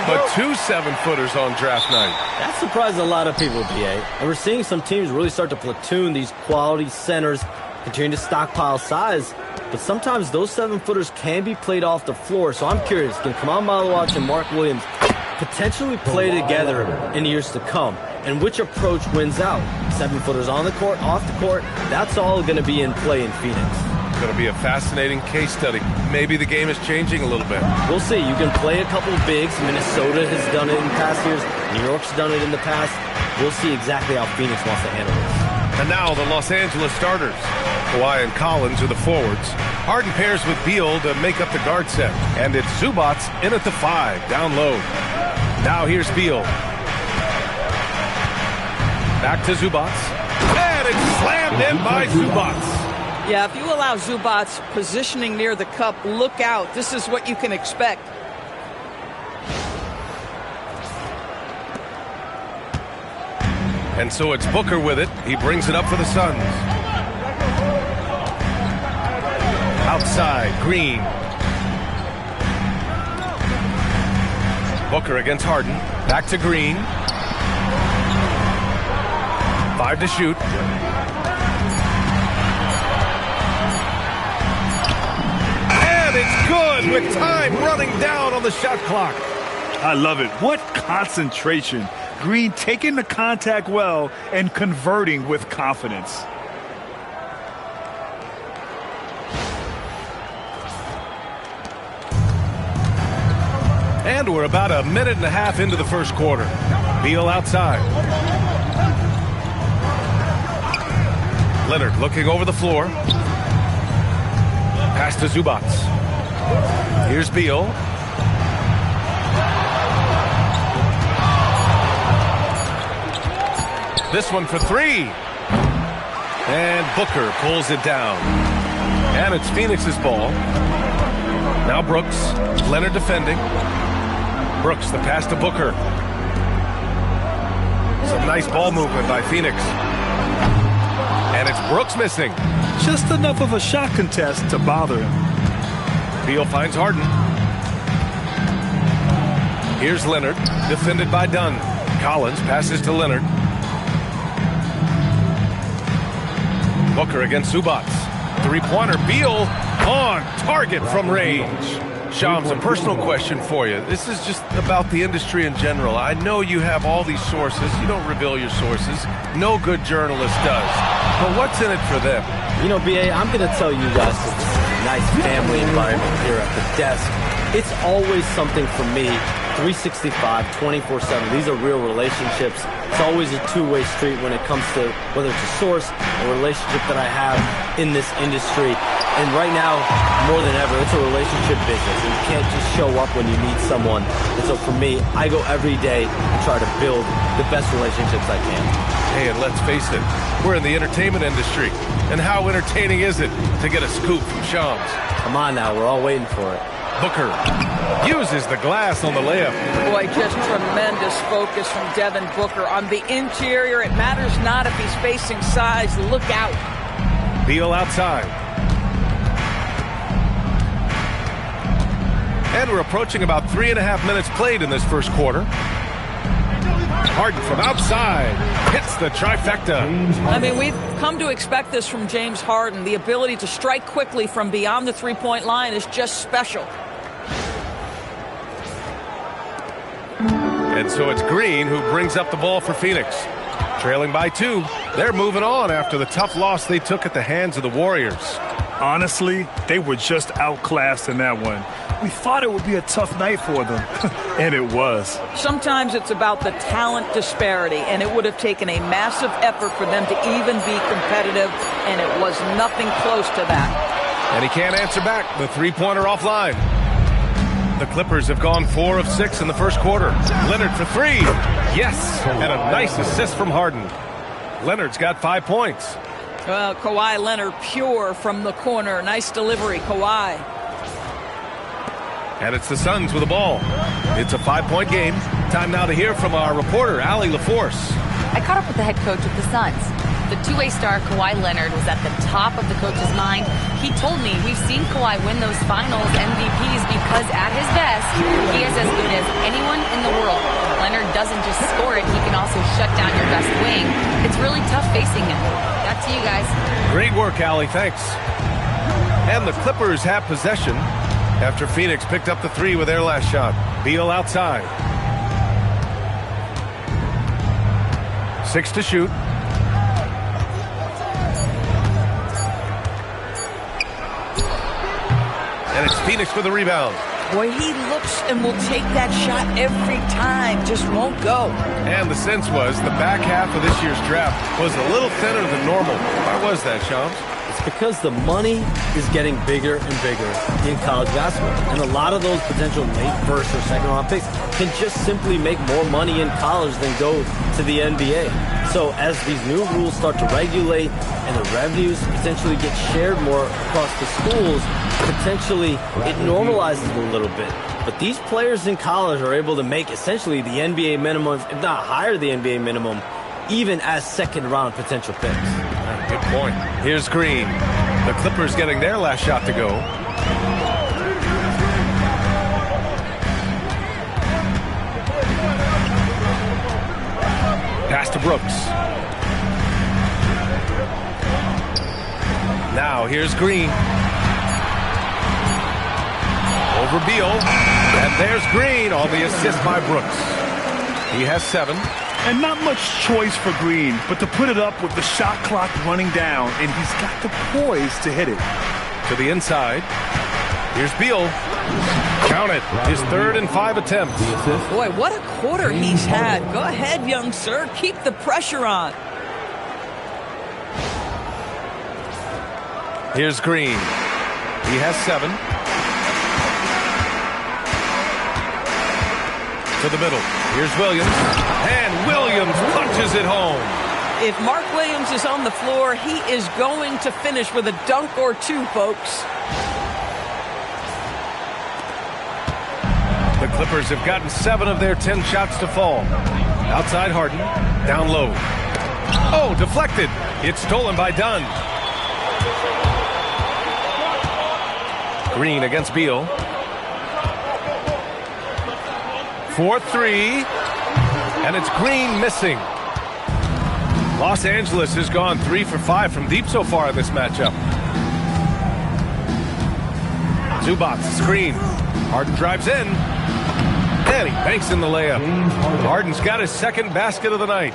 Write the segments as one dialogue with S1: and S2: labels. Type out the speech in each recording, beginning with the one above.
S1: but 2 7-footers on draft night.
S2: That surprised a lot of people, BA. And we're seeing some teams really start to platoon these quality centers, continue to stockpile size. But sometimes those 7-footers can be played off the floor. So I'm curious, can Kamal Malawach and Mark Williams potentially play together in years to come? And which approach wins out? 7-footers on the court, off the court, that's all going to be in play in Phoenix.
S1: Going to be a fascinating case study. Maybe the game is changing a little bit.
S2: We'll see. You can play a couple bigs. Minnesota has done it in past years. New York's done it in the past. We'll see exactly how Phoenix wants to handle this.
S1: And now the Los Angeles starters. Kawhi and Collins are the forwards. Harden pairs with Beal to make up the guard set. And it's Zubac in at the 5, down low. Now here's Beal. Back to Zubac. And it's slammed in by Zubac.
S3: Yeah, if you allow Zubac positioning near the cup, look out. This is what you can expect.
S1: And so it's Booker with it. He brings it up for the Suns. Outside, Green. Booker against Harden. Back to Green. 5 to shoot. And it's good with time running down on the shot clock.
S4: I love it. What concentration. Green taking the contact well and converting with confidence.
S1: And we're about a minute and a half into the first quarter. Beal outside. Leonard looking over the floor. Pass to Zubac. Here's Beal. This one for 3. And Booker pulls it down. And it's Phoenix's ball. Now Brooks. Leonard defending. Brooks, the pass to Booker. Some nice ball movement by Phoenix. And it's Brooks missing.
S4: Just enough of a shot contest to bother him.
S1: Beal finds Harden. Here's Leonard, defended by Dunn. Collins passes to Leonard. Booker against Zubac. 3-pointer. Beal on target from range. Shams, a personal question for you. This is just about the industry in general. I know you have all these sources. You don't reveal your sources. No good journalist does. But what's in it for them?
S2: You know, BA, I'm going to tell you guys, this is a nice family environment here at the desk. It's always something for me. 365, 24/7. These are real relationships. It's always a two-way street when it comes to whether it's a source, a relationship that I have in this industry. And right now, more than ever, it's a relationship business. And you can't just show up when you need someone. And so for me, I go every day and try to build the best relationships I can.
S1: Hey, and let's face it, we're in the entertainment industry. And how entertaining is it to get a scoop from Shams?
S2: Come on now, we're all waiting for it.
S1: Booker uses the glass on the layup.
S3: Boy, just tremendous focus from Devin Booker. On the interior, it matters not if he's facing size. Look out.
S1: Beal outside. And we're approaching about 3.5 minutes played in this first quarter. Harden from outside hits the trifecta.
S3: I mean, we've come to expect this from James Harden. The ability to strike quickly from beyond the three-point line is just special.
S1: And so it's Green who brings up the ball for Phoenix. Trailing by 2. They're moving on after the tough loss they took at the hands of the Warriors.
S4: Honestly, they were just outclassed in that one. We thought it would be a tough night for them, and it was.
S3: Sometimes it's about the talent disparity, and it would have taken a massive effort for them to even be competitive, and it was nothing close to that.
S1: And he can't answer back. The three-pointer offline. The Clippers have gone 4 of 6 in the first quarter. Leonard for 3. Yes, and a nice assist from Harden. Leonard's got 5 points.
S3: Well, Kawhi Leonard pure from the corner. Nice delivery, Kawhi.
S1: And it's the Suns with the ball. It's a 5-point game. Time now to hear from our reporter, Allie LaForce.
S5: I caught up with the head coach of the Suns. The two-way star, Kawhi Leonard, was at the top of the coach's mind. He told me we've seen Kawhi win those finals MVPs because at his best, he is as good as anyone in the doesn't just score it, he can also shut down your best wing. It's really tough facing him. Back to you guys.
S1: Great work, Allie. Thanks. And the Clippers have possession after Phoenix picked up the three with their last shot. Beal outside. 6 to shoot. And it's Phoenix with the rebound.
S3: Boy, he looks and will take that shot every time. Just won't go.
S1: And the sense was the back half of this year's draft was a little thinner than normal. Why was that, Shams?
S2: It's because the money is getting bigger and bigger in college basketball. And a lot of those potential late first or second round picks can just simply make more money in college than go to the NBA. So as these new rules start to regulate and the revenues potentially get shared more across the schools, potentially it normalizes a little bit. But these players in college are able to make essentially the NBA minimum, if not higher the NBA minimum, even as second round potential picks.
S1: Good point. Here's Green. The Clippers getting their last shot to go. Pass to Brooks. Now here's Green. Over Beal. And there's Green on the assist by Brooks. He has 7.
S4: And not much choice for Green, but to put it up with the shot clock running down, and he's got the poise to hit it.
S1: To the inside. Here's Beal. Count it. His 3rd and 5 attempts.
S3: Boy, what a quarter he's had. Go ahead, young sir. Keep the pressure on.
S1: Here's Green. He has 7. To the middle. Here's Williams. And Williams punches it home.
S3: If Mark Williams is on the floor, he is going to finish with a dunk or two, folks.
S1: The Clippers have gotten 7 of their 10 shots to fall. Outside Harden. Down low. Oh, deflected. It's stolen by Dunn. Green against Beal. 4-3. And it's Green missing. Los Angeles has gone 3 for 5 from deep so far in this matchup. Zubac, screen. Harden drives in. And he banks in the layup. Harden's got his 2nd basket of the night.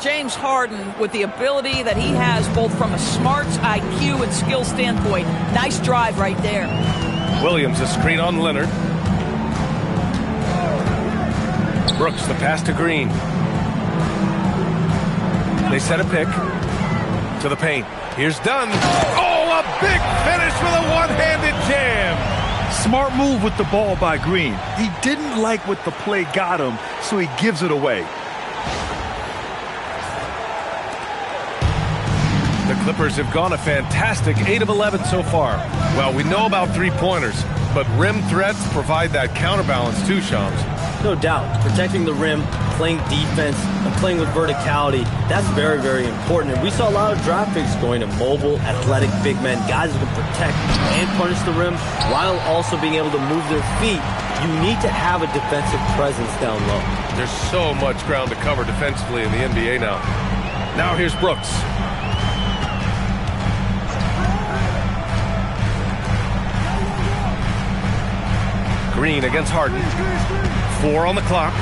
S3: James Harden, with the ability that he has both from a smarts, IQ, and skill standpoint, nice drive right there.
S1: Williams, a screen on Leonard. Brooks, the pass to Green. They set a pick to the paint. Here's Dunn. Oh, a big finish with a one-handed jam.
S4: Smart move with the ball by Green. He didn't like what the play got him, so he gives it away.
S1: The Clippers have gone a fantastic 8 of 11 so far. Well, we know about three-pointers, but rim threats provide that counterbalance too, Shams.
S2: No doubt. Protecting the rim, playing defense, and playing with verticality, that's very, very important. And we saw a lot of draft picks going to mobile, athletic big men, guys who can protect and punish the rim while also being able to move their feet. You need to have a defensive presence down low.
S1: There's so much ground to cover defensively in the NBA now. Now here's Brooks. Green against Harden. 4 on the clock.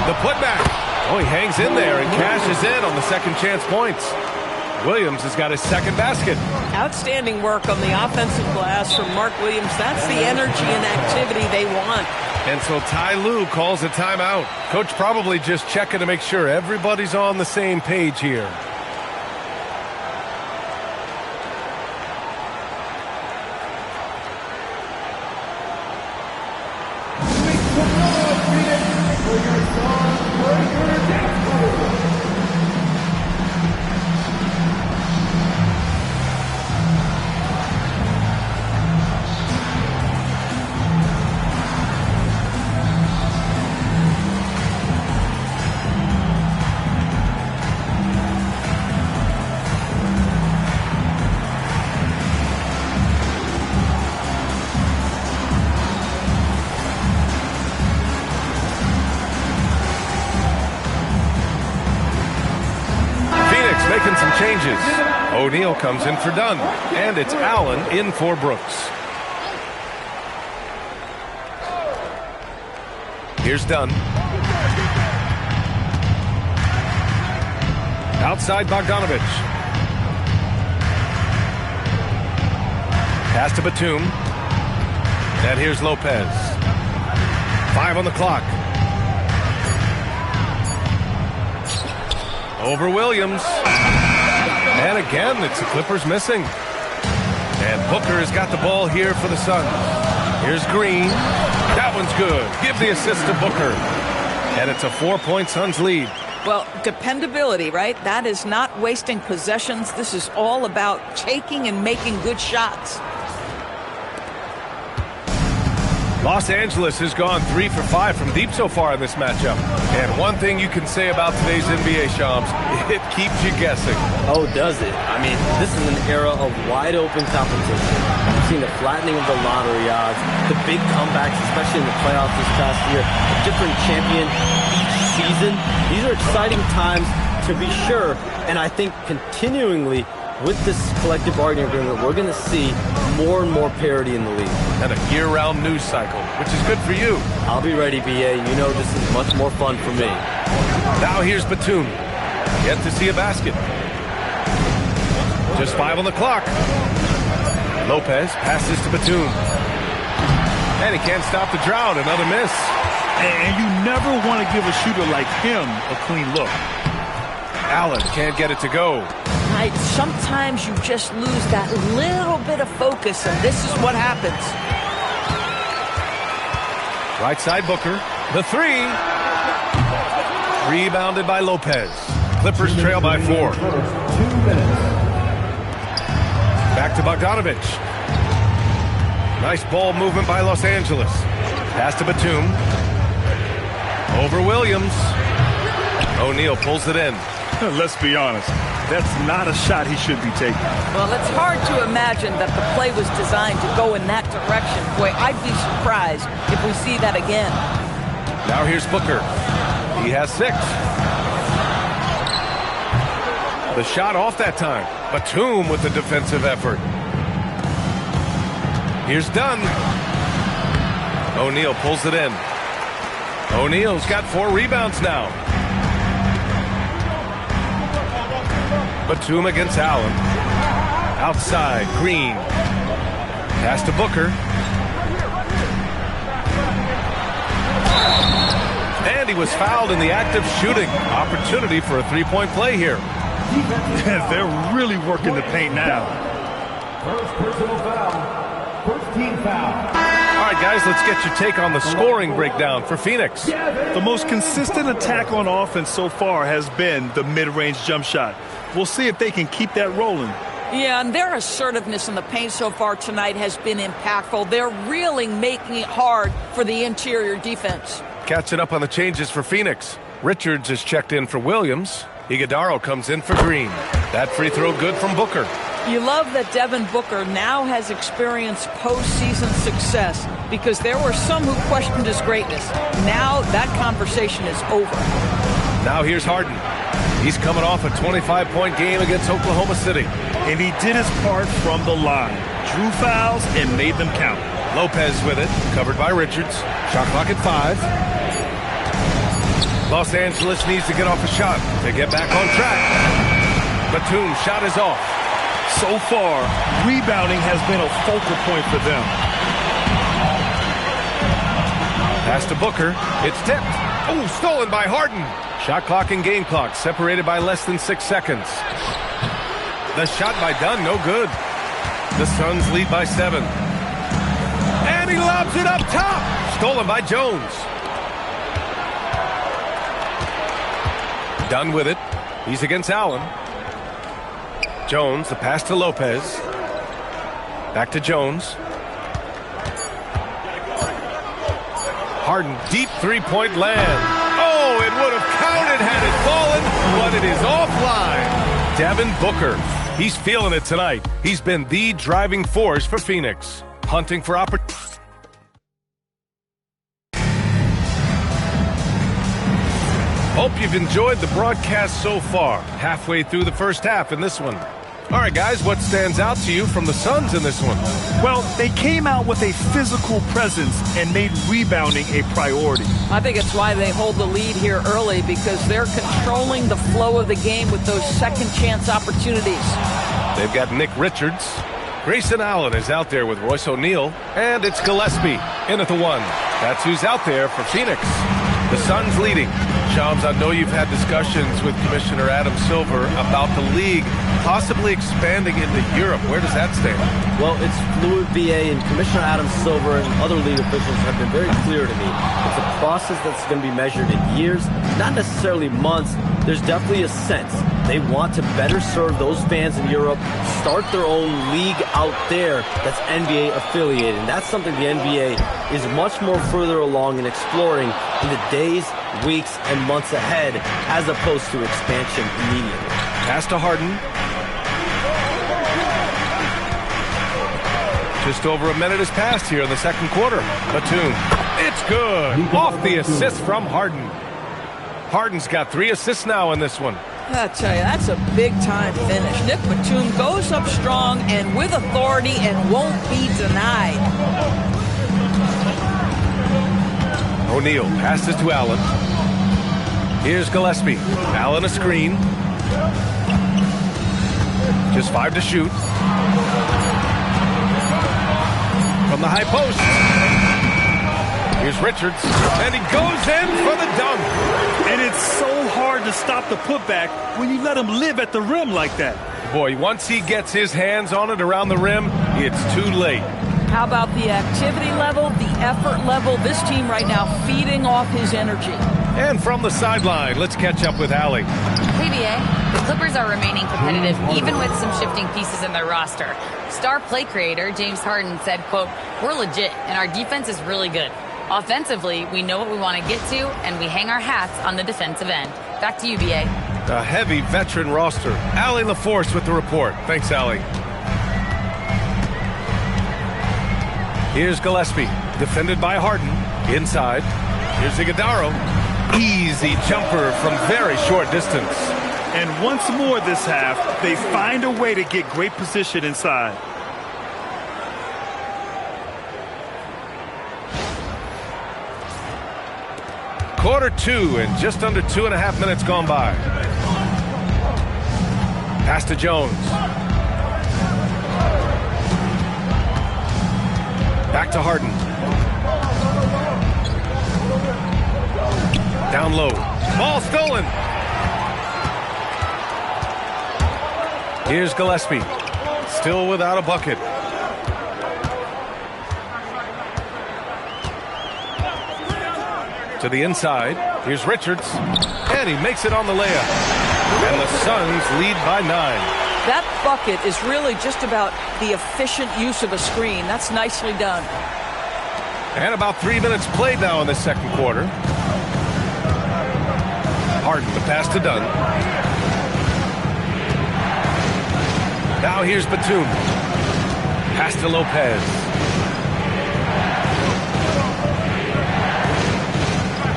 S1: The putback. Oh, he hangs in there and cashes in on the second chance points. Williams has got his 2nd basket.
S3: Outstanding work on the offensive glass from Mark Williams. That's the energy and activity they want.
S1: And so Ty Lue calls a timeout. Coach probably just checking to make sure everybody's on the same page here. in some changes. O'Neal comes in for Dunn, and it's Allen in for Brooks. Here's Dunn. Outside Bogdanovich. Pass to Batum. And here's Lopez. 5 on the clock. Over Williams. And again, it's the Clippers missing. And Booker has got the ball here for the Suns. Here's Green. That one's good. Give the assist to Booker. And it's a 4-point Suns lead.
S3: Well, dependability, right? That is not wasting possessions. This is all about taking and making good shots.
S1: Los Angeles has gone 3 for 5 from deep so far in this matchup. And one thing you can say about today's NBA, Shams, it keeps you guessing.
S2: Oh, does it? I mean, this is an era of wide open competition. We've seen the flattening of the lottery odds, the big comebacks, especially in the playoffs this past year, a different champion each season. These are exciting times to be sure, and I think continuingly with this collective bargaining agreement, we're going to see more and more parity in the league.
S1: And a year-round news cycle, which is good for you.
S2: I'll be ready, BA. You know this is much more fun for me.
S1: Now here's Batum. Yet to see a basket. Just 5 on the clock. Lopez passes to Batum. And he can't stop the drought. Another miss.
S4: And you never want to give a shooter like him a clean look.
S1: Allen can't get it to go.
S3: Right, sometimes you just lose that little bit of focus, and this is what happens.
S1: Right side Booker. The 3. Rebounded by Lopez. Clippers trail by 4. Back to Bogdanovich. Nice ball movement by Los Angeles. Pass to Batum. Over Williams. O'Neal pulls it in.
S4: Let's be honest, that's not a shot he should be taking.
S3: Well, it's hard to imagine that the play was designed to go in that direction. Boy, I'd be surprised if we see that again.
S1: Now here's Booker. He has 6. The shot off that time. Batum with the defensive effort. Here's Dunn. O'Neal pulls it in. O'Neal's got 4 rebounds now. Batum against Allen. Outside, Green. Pass to Booker. And he was fouled in the act of shooting. Opportunity for a 3-point play here.
S4: They're really working the paint now.
S6: First personal foul. First team foul.
S1: All right, guys, let's get your take on the scoring breakdown for Phoenix.
S4: The most consistent attack on offense so far has been the mid-range jump shot. We'll see if they can keep that rolling.
S3: Yeah, and their assertiveness in the paint so far tonight has been impactful. They're really making it hard for the interior defense.
S1: Catching up on the changes for Phoenix. Richards is checked in for Williams. Iguodala comes in for Green. That free throw good from Booker.
S3: You love that Devin Booker now has experienced postseason success because there were some who questioned his greatness. Now that conversation is over.
S1: Now here's Harden. He's coming off a 25-point game against Oklahoma City.
S4: And he did his part from the line. Drew fouls and made them count.
S1: Lopez with it, covered by Richards. Shot clock at 5. Los Angeles needs to get off a shot to get back on track. Batum's shot is off.
S4: So far, rebounding has been a focal point for them.
S1: Pass to Booker. It's tipped. Oh, stolen by Harden. Shot clock and game clock separated by less than 6 seconds. The shot by Dunn, no good. The Suns lead by 7. And he lobs it up top. Stolen by Jones. Dunn with it. He's against Allen. Jones, the pass to Lopez. Back to Jones. Harden, deep three-point land. Oh, it would have counted had it fallen, but it is offline. Devin Booker, he's feeling it tonight. He's been the driving force for Phoenix. Hunting for opportunity. Hope you've enjoyed the broadcast so far. Halfway through the first half in this one. All right, guys, what stands out to you from the Suns in this one?
S4: Well, they came out with a physical presence and made rebounding a priority.
S3: I think it's why they hold the lead here early, because they're controlling the flow of the game with those second chance opportunities.
S1: They've got Nick Richards. Grayson Allen is out there with Royce O'Neal. And it's Gillespie in at the 1. That's who's out there for Phoenix. The Suns leading. Shams, I know you've had discussions with Commissioner Adam Silver about the league possibly expanding into Europe. Where does that stand?
S2: Well, it's fluid, BA, and Commissioner Adam Silver and other league officials have been very clear to me. It's a process that's going to be measured in years, not necessarily months. There's definitely a sense they want to better serve those fans in Europe, start their own league out there that's NBA affiliated. And that's something the NBA is much more further along in exploring in the days, weeks, and months ahead, as opposed to expansion immediately.
S1: Pass to Harden. Just over a minute has passed here in the second quarter. Batum. It's good. Off the assist from Harden. Harden's got 3 assists now in this one.
S3: I tell you, that's a big-time finish. Nick Batum goes up strong and with authority and won't be denied.
S1: O'Neal passes to Allen. Here's Gillespie. Allen a screen. Just 5 to shoot. From the high post. Here's Richards. And he goes in for the dunk.
S4: And it's so hard to stop the putback when you let him live at the rim like that.
S1: Boy, once he gets his hands on it around the rim, it's too late.
S3: How about the activity level, the effort level? This team right now feeding off his energy.
S1: And from the sideline, let's catch up with Allie.
S5: Hey, BA. The Clippers are remaining competitive even with some shifting pieces in their roster. Star play creator James Harden said, quote, "We're legit and our defense is really good. Offensively, we know what we want to get to, and we hang our hats on the defensive end." Back to you, BA.
S1: A heavy veteran roster. Allie LaForce with the report. Thanks, Allie. Here's Gillespie, defended by Harden. Inside. Here's Iguodala. Easy jumper from very short distance.
S4: And once more this half, they find a way to get great position inside.
S1: Quarter 2 and just under 2.5 minutes gone by. Pass to Jones. Back to Harden. Down low. Ball stolen. Here's Gillespie. Still without a bucket. To the inside. Here's Richards. And he makes it on the layup. And the Suns lead by 9.
S3: That bucket is really just about the efficient use of a screen. That's nicely done.
S1: And about 3 minutes played now in the second quarter. Harden, the pass to Dunn. Now here's Batum. Pass to Lopez.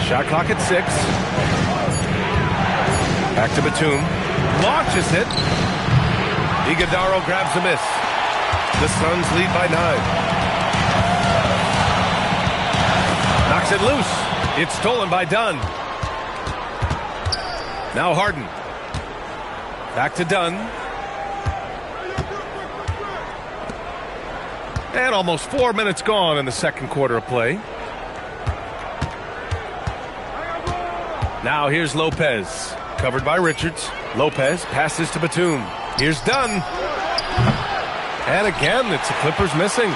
S1: Shot clock at 6. Back to Batum. Launches it. Iguodala grabs a miss. The Suns lead by 9. Knocks it loose. It's stolen by Dunn. Now Harden. Back to Dunn. And almost 4 minutes gone in the second quarter of play. Now here's Lopez. Covered by Richards. Lopez passes to Batum. Here's Dunn. And again, it's the Clippers missing.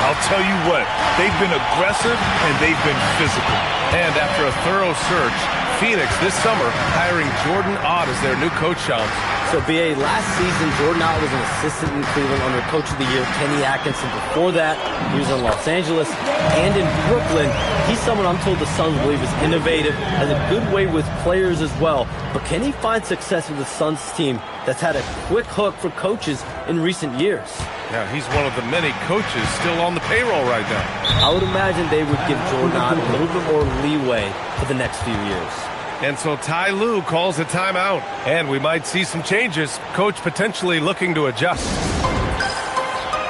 S4: I'll tell you what, they've been aggressive and they've been physical.
S1: And after a thorough search, Phoenix this summer hiring Jordan Ott as their new coach, Shams.
S2: So, BA, last season, Jordan Ott was an assistant in Cleveland under Coach of the Year, Kenny Atkinson. Before that, he was in Los Angeles and in Brooklyn. He's someone I'm told the Suns believe is innovative, has a good way with players as well. But can he find success with the Suns team that's had a quick hook for coaches in recent years?
S1: Yeah, he's one of the many coaches still on the payroll right now.
S2: I would imagine they would give Jordan Ott a little bit more leeway for the next few years.
S1: And so Ty Lue calls a timeout. And we might see some changes. Coach potentially looking to adjust.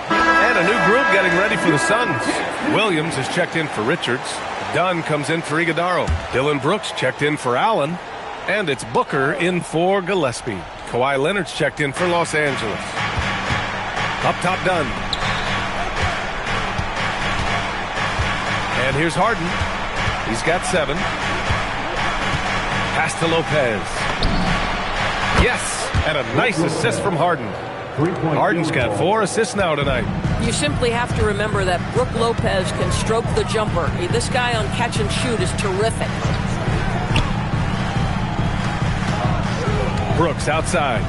S1: And a new group getting ready for the Suns. Williams is checked in for Richards. Dunn comes in for Iguodaro. Dylan Brooks checked in for Allen. And it's Booker in for Gillespie. Kawhi Leonard's checked in for Los Angeles. Up top, Dunn. And here's Harden. He's got 7. Pass to Lopez. Yes, and a nice assist from Harden. Harden's got 4 assists now tonight.
S7: You simply have to remember that Brook Lopez can stroke the jumper. This guy on catch and shoot is terrific.
S1: Brooks outside.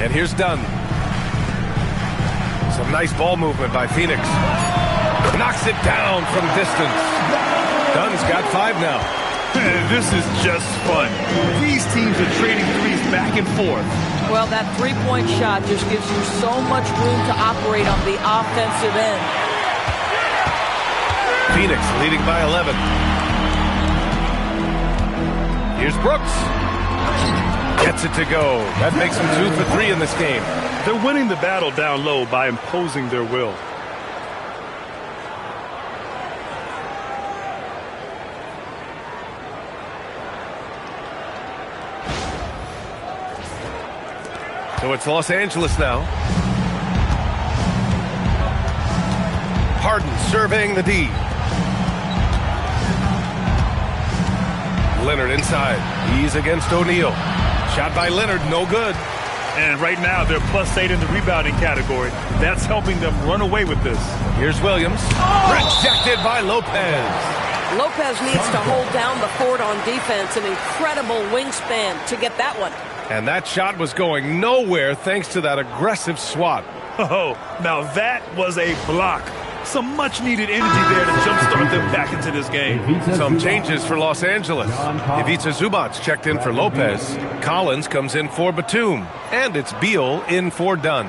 S1: And here's Dunn. Some nice ball movement by Phoenix. Knocks it down from distance. Dunn's got 5 now.
S4: This is just fun. These teams are trading threes back and forth.
S3: Well, that three-point shot just gives you so much room to operate on the offensive end.
S1: Phoenix leading by 11. Here's Brooks. Gets it to go. That makes them 2 for 3 in this game.
S4: They're winning the battle down low by imposing their will.
S1: So it's Los Angeles now. Harden surveying the D. Leonard inside. He's against O'Neal. Shot by Leonard, no good.
S4: And right now, they're +8 in the rebounding category. That's helping them run away with this.
S1: Here's Williams. Rejected by Lopez.
S7: Lopez needs to hold down the fort on defense. An incredible wingspan to get that one.
S1: And that shot was going nowhere thanks to that aggressive swat.
S4: Oh, now that was a block. Some much-needed energy there to jumpstart them back into this game.
S1: Some changes for Los Angeles. Ivica Zubac's checked in for Lopez. Collins comes in for Batum. And it's Beal in for Dunn.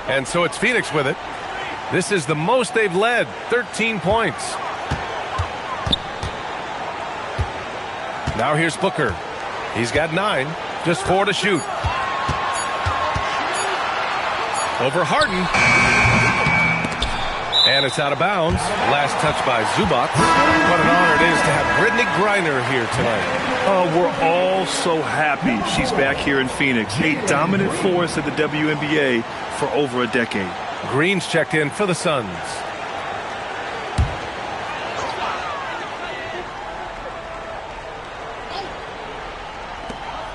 S1: And so it's Phoenix with it. This is the most they've led, 13 points. Now here's Booker. He's got 9, just 4 to shoot. Over Harden. And it's out of bounds. Last touch by Zubac. What an honor it is to have Brittany Griner here tonight.
S4: We're all so happy she's back here in Phoenix. A dominant force at the WNBA for over a decade.
S1: Green's checked in for the Suns.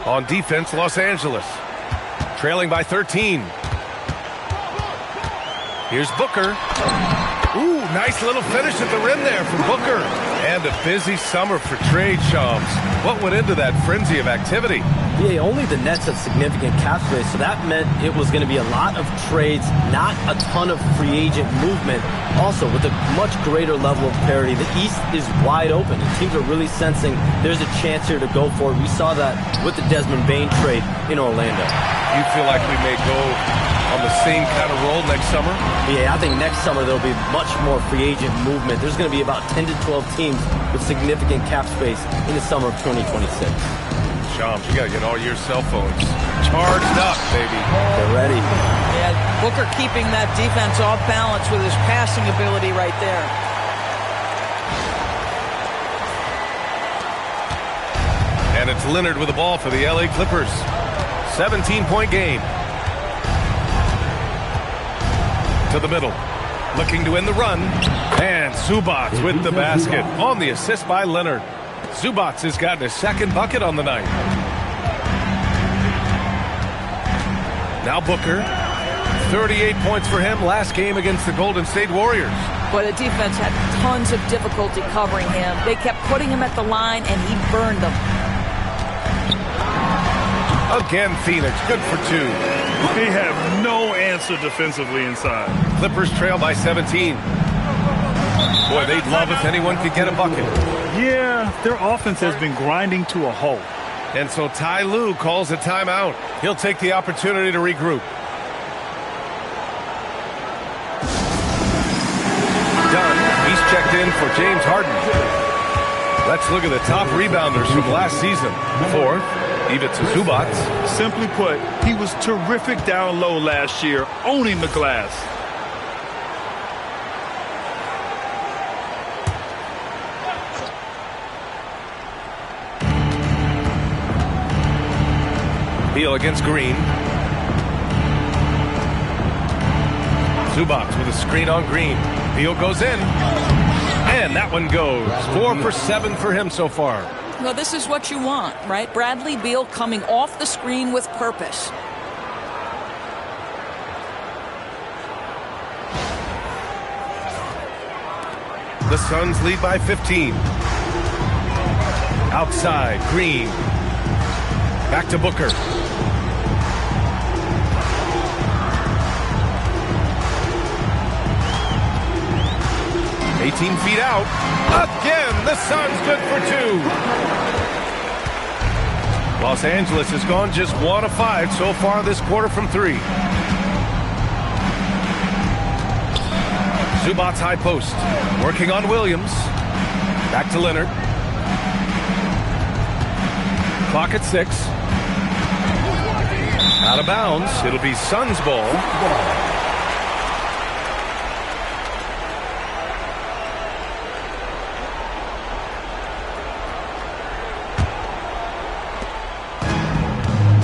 S1: On defense, Los Angeles. Trailing by 13. Here's Booker. Ooh, nice little finish at the rim there from Booker. And a busy summer for trade, Shams. What went into that frenzy of activity?
S2: Yeah, only the Nets have significant cap space, so that meant it was going to be a lot of trades, not a ton of free agent movement. Also, with a much greater level of parity, the East is wide open, and teams are really sensing there's a chance here to go for it. We saw that with the Desmond Bane trade in Orlando.
S1: You feel like we may go on the same kind of roll next summer?
S2: Yeah, I think next summer there'll be much more free agent movement. There's going to be about 10 to 12 teams with significant cap space in the summer of 2026.
S1: Shams, you got to get all your cell phones charged up, baby.
S2: They're ready.
S3: Yeah, Booker keeping that defense off balance with his passing ability right there.
S1: And it's Leonard with the ball for the LA Clippers. 17-point game. To the middle. Looking to end the run. And Zubac with the basket on the assist by Leonard. Zubac has gotten his second bucket on the night. Now Booker. 38 points for him last game against the Golden State Warriors.
S3: But the defense had tons of difficulty covering him. They kept putting him at the line, and he burned them.
S1: Again, Phoenix, good for 2.
S4: They have no answer defensively inside.
S1: Clippers trail by 17. Boy, they'd love if anyone could get a bucket.
S4: Yeah, their offense has been grinding to a halt.
S1: And so Ty Lue calls a timeout. He'll take the opportunity to regroup. checked in for James Harden. Let's look at the top rebounders from last season. 4th, Ivica Zubac.
S4: Simply put, he was terrific down low last year, owning the glass.
S1: Beal against Green. Zubac with a screen on Green. Beal goes in. And that one goes. 4 for 7 for him so far.
S3: Well, this is what you want, right? Bradley Beal coming off the screen with purpose.
S1: The Suns lead by 15. Outside, Green. Back to Booker. Feet out. Again, the Suns good for 2. Los Angeles has gone just 1 of 5 so far this quarter from 3. Zubac's high post. Working on Williams. Back to Leonard. Clock at 6. Out of bounds. It'll be Suns ball.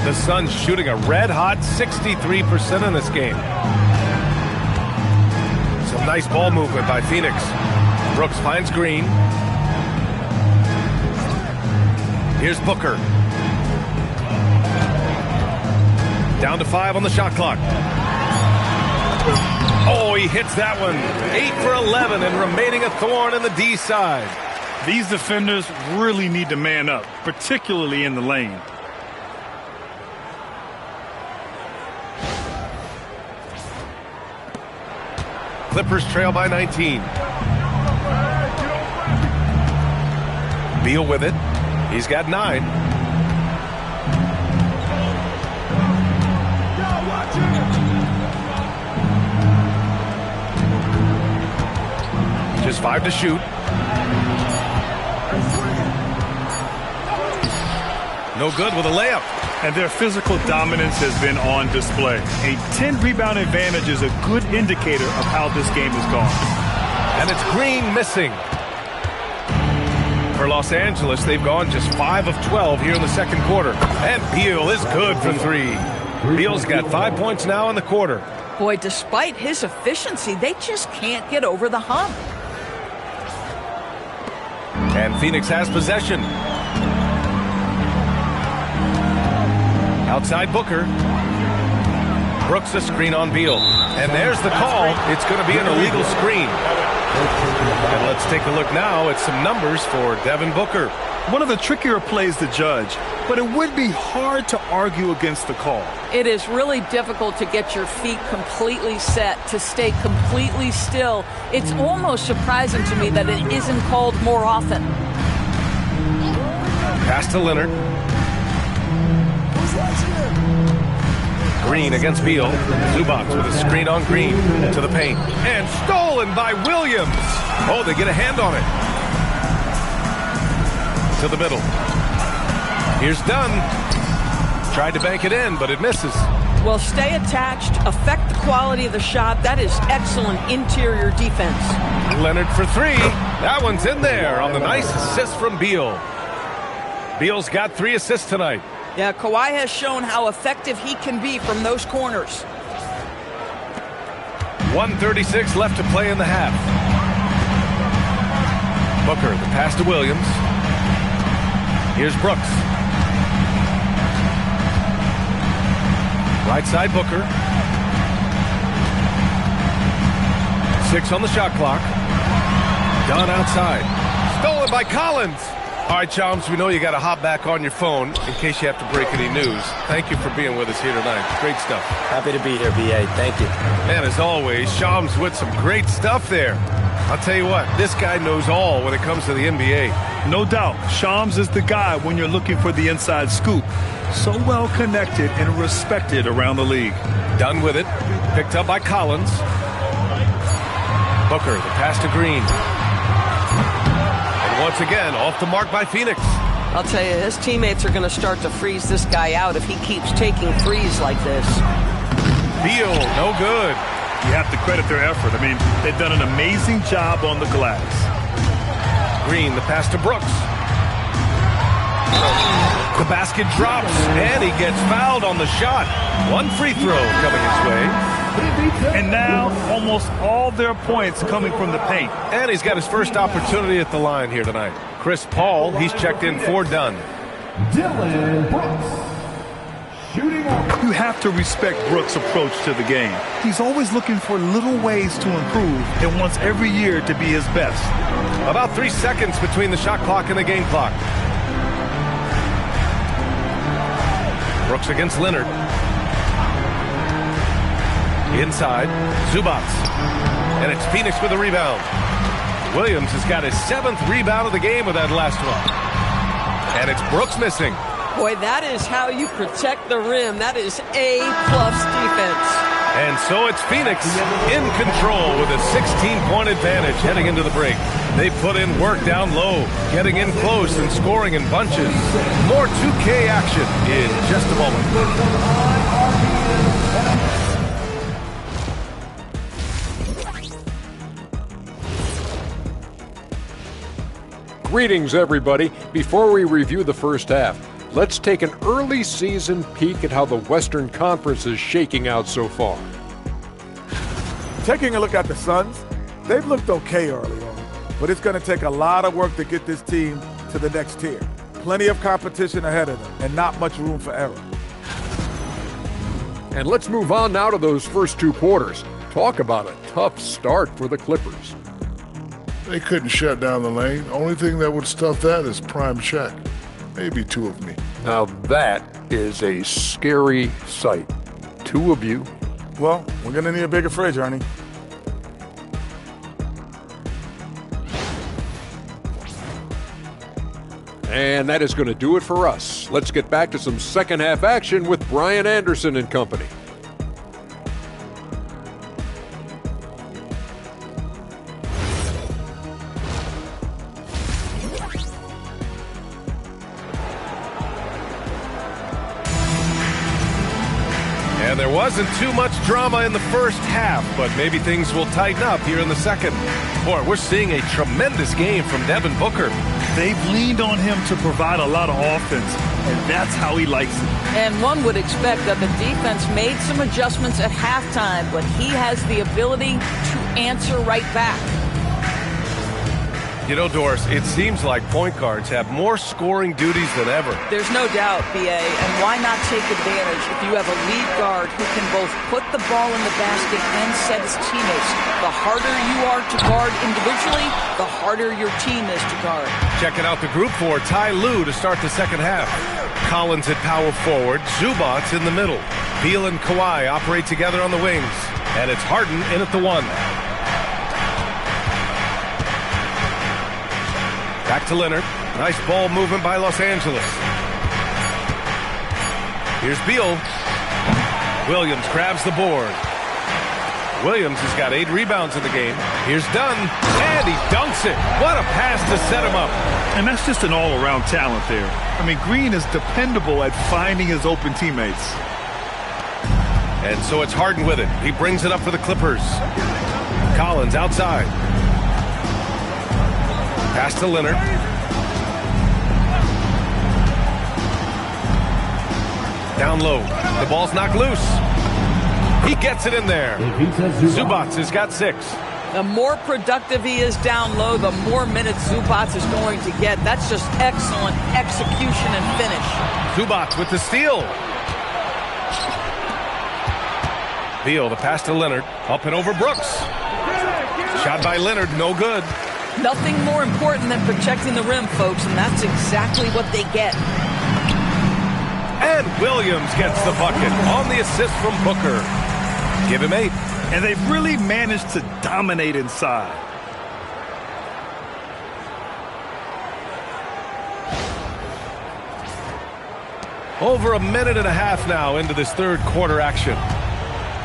S1: The Suns shooting a red-hot 63% in this game. Some nice ball movement by Phoenix. Brooks finds Green. Here's Booker. Down to 5 on the shot clock. Oh, he hits that one. 8 for 11 and remaining a thorn in the D side.
S4: These defenders really need to man up, particularly in the lane.
S1: Clippers trail by 19. Beal with it. He's got 9. Just 5 to shoot. No good with a layup.
S4: And their physical dominance has been on display. A 10-rebound advantage is a good indicator of how this game has gone.
S1: And it's Green missing. For Los Angeles, they've gone just 5 of 12 here in the second quarter. And Beal is good for 3. Beal's got 5 points now in the quarter.
S3: Boy, despite his efficiency, they just can't get over the hump.
S1: And Phoenix has possession. Outside Booker. Brooks a screen on Beal. And there's the call. It's going to be an illegal screen. And let's take a look now at some numbers for Devin Booker.
S4: One of the trickier plays to judge, but it would be hard to argue against the call.
S3: It is really difficult to get your feet completely set, to stay completely still. It's almost surprising to me that it isn't called more often.
S1: Pass to Leonard. Green against Beal. Zubac with a screen on Green to the paint. And stolen by Williams. Oh, they get a hand on it. To the middle. Here's Dunn. Tried to bank it in, but it misses.
S7: Well, stay attached, affect the quality of the shot. That is excellent interior defense.
S1: Leonard for 3. That one's in there on the nice assist from Beal. Beal's got 3 assists tonight.
S3: Yeah, Kawhi has shown how effective he can be from those corners.
S1: 1:36 left to play in the half. Booker, the pass to Williams. Here's Brooks. Right side Booker. 6 on the shot clock. Dunn outside. Stolen by Collins. All right, Chums, we know you got to hop back on your phone in case you have to break any news. Thank you for being with us here tonight. Great stuff.
S2: Happy to be here, B.A. Thank you.
S1: Man, as always, Shams with some great stuff there. I'll tell you what, this guy knows all when it comes to the NBA.
S4: No doubt, Shams is the guy when you're looking for the inside scoop. So well connected and respected around the league.
S1: Done with it. Picked up by Collins. Booker, the pass to Green. Once again, off the mark by Phoenix.
S7: I'll tell you, his teammates are going to start to freeze this guy out if he keeps taking threes like this.
S1: Beal, no good.
S4: You have to credit their effort. I mean, they've done an amazing job on the glass.
S1: Green, the pass to Brooks. The basket drops, and he gets fouled on the shot. One free throw coming his way.
S4: And now, almost all their points coming from the paint.
S1: And he's got his first opportunity at the line here tonight. Chris Paul, he's checked in for Dunn.
S6: Dylan Brooks. Shooting up.
S4: You have to respect Brooks' approach to the game. He's always looking for little ways to improve and wants every year to be his best.
S1: About 3 seconds between the shot clock and the game clock. Brooks against Leonard. Inside, Zubats. And it's Phoenix with a rebound. Williams has got his 7th rebound of the game with that last one. And it's Brooks missing.
S7: Boy, that is how you protect the rim. That is A-plus defense.
S1: And so it's Phoenix in control with a 16-point advantage heading into the break. They put in work down low, getting in close and scoring in bunches. More 2K action in just a moment.
S8: Greetings, everybody. Before we review the first half, let's take an early season peek at how the Western Conference is shaking out so far.
S9: Taking a look at the Suns, they've looked okay early on, but it's going to take a lot of work to get this team to the next tier. Plenty of competition ahead of them and not much room for error.
S8: And let's move on now to those first 2 quarters. Talk about a tough start for the Clippers.
S10: They couldn't shut down the lane. Only thing that would stuff that is prime check. Maybe 2 of me.
S8: Now that is a scary sight. 2 of you.
S9: Well, we're going to need a bigger fridge, Ernie.
S8: And that is going to do it for us. Let's get back to some second half action with Brian Anderson and company.
S1: And there wasn't too much drama in the first half, but maybe things will tighten up here in the second. Boy, we're seeing a tremendous game from Devin Booker.
S4: They've leaned on him to provide a lot of offense, and that's how he likes it.
S3: And one would expect that the defense made some adjustments at halftime, but he has the ability to answer right back.
S1: You know, Doris, it seems like point guards have more scoring duties than ever.
S3: There's no doubt, BA, and why not take advantage if you have a lead guard who can both put the ball in the basket and set his teammates. The harder you are to guard individually, the harder your team is to guard.
S1: Checking out the group for Ty Lue to start the second half. Collins at power forward, Zubats in the middle. Beal and Kawhi operate together on the wings. And it's Harden in at the 1. Back to Leonard. Nice ball movement by Los Angeles. Here's Beal. Williams grabs the board. Williams has got 8 rebounds in the game. Here's Dunn, and he dunks it. What a pass to set him up.
S4: And that's just an all-around talent there. I mean, Green is dependable at finding his open teammates.
S1: And so it's Harden with it. He brings it up for the Clippers. Collins outside. Pass to Leonard. Down low. The ball's knocked loose. He gets it in there. Zubats has got 6.
S3: The more productive he is down low, the more minutes Zubats is going to get. That's just excellent execution and finish.
S1: Zubats with the steal. Beal, the pass to Leonard. Up and over Brooks. Shot by Leonard, no good.
S3: Nothing more important than protecting the rim, folks, and that's exactly what they get.
S1: And Williams gets the bucket on the assist from Booker. Give him 8.
S4: And they've really managed to dominate inside.
S1: Over a minute and a half now into this third quarter action.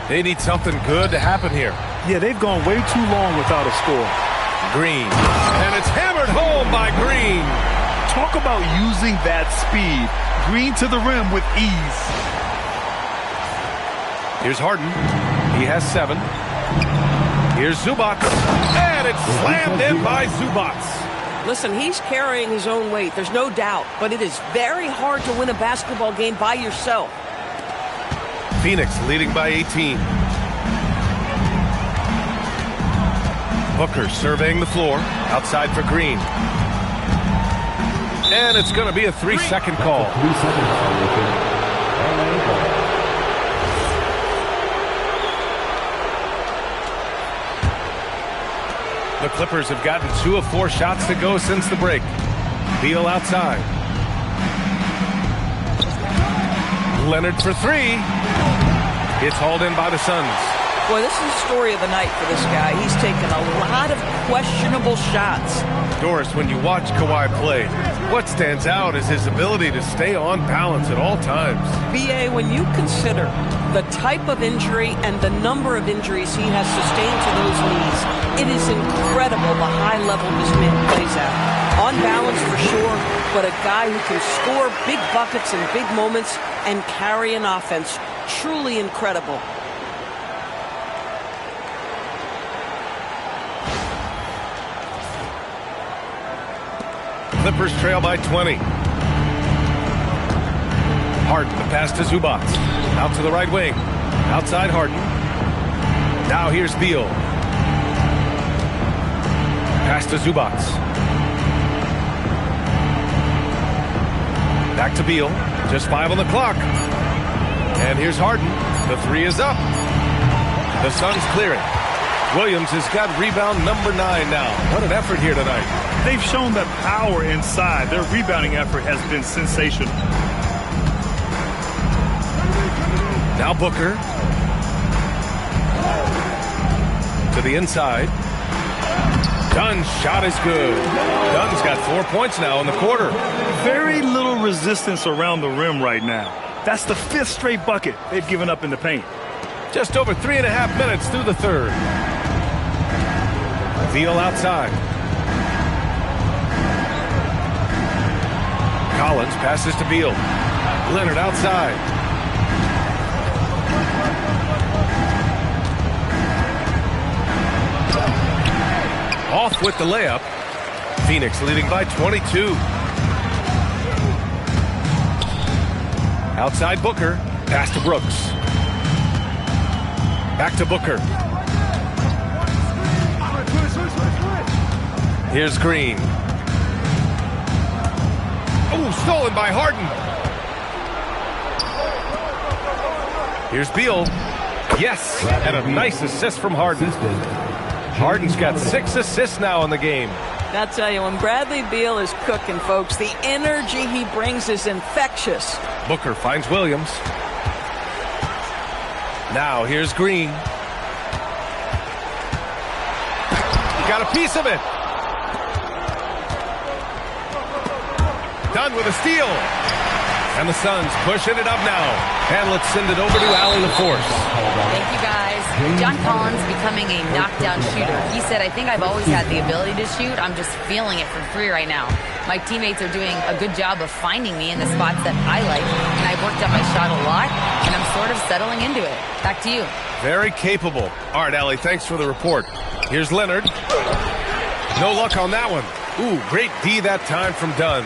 S1: They need something good to happen here.
S4: Yeah, they've gone way too long without a score.
S1: Green. And it's hammered home by Green.
S4: Talk about using that speed. Green to the rim with ease.
S1: Here's Harden. He has 7. Here's Zubats. And it's slammed in by Zubats.
S7: Listen, he's carrying his own weight, there's no doubt, but it is very hard to win a basketball game by yourself.
S1: Phoenix leading by 18. Booker surveying the floor, outside for Green. And it's going to be a 3-second call.
S6: 3 seconds.
S1: The Clippers have gotten 2 of 4 shots to go since the break. Beal outside. Leonard for 3. It's hauled in by the Suns.
S3: Boy, this is the story of the night for this guy. He's taken a lot of questionable shots.
S1: Doris, when you watch Kawhi play, what stands out is his ability to stay on balance at all times.
S7: BA, when you consider the type of injury and the number of injuries he has sustained to those knees, it is incredible the high level this man plays at. On balance for sure, but a guy who can score big buckets in big moments and carry an offense. Truly incredible.
S1: Clippers trail by 20. Harden, the pass to Zubats. Out to the right wing. Outside Harden. Now here's Beal. Pass to Zubats. Back to Beal. Just 5 on the clock. And here's Harden. The 3 is up. The Suns clear it. Williams has got rebound number 9 now. What an effort here tonight.
S4: They've shown that power inside. Their rebounding effort has been sensational.
S1: Now Booker. To the inside. Dunn's shot is good. Dunn's got 4 points now in the quarter.
S4: Very little resistance around the rim right now. That's the 5th straight bucket they've given up in the paint.
S1: Just over 3.5 minutes through the third. Beal outside. Collins passes to Beal. Leonard outside. Off with the layup. Phoenix leading by 22. Outside Booker. Pass to Brooks. Back to Booker. Here's Green. Oh, stolen by Harden. Here's Beal. Yes, and a nice assist from Harden. Harden's got 6 assists now in the game.
S3: I'll tell you, when Bradley Beal is cooking, folks, the energy he brings is infectious.
S1: Booker finds Williams. Now here's Green. Got a piece of it. Done with a steal. And the Suns pushing it up now. And let's send it over to Allie LaForce.
S5: Thank you, guys. John Collins becoming a knockdown shooter. He said, I think I've always had the ability to shoot. I'm just feeling it from 3 right now. My teammates are doing a good job of finding me in the spots that I like. And I've worked on my shot a lot. And I'm sort of settling into it. Back to you.
S1: Very capable. All right, Allie, thanks for the report. Here's Leonard. No luck on that one. Ooh, great D that time from Dunn.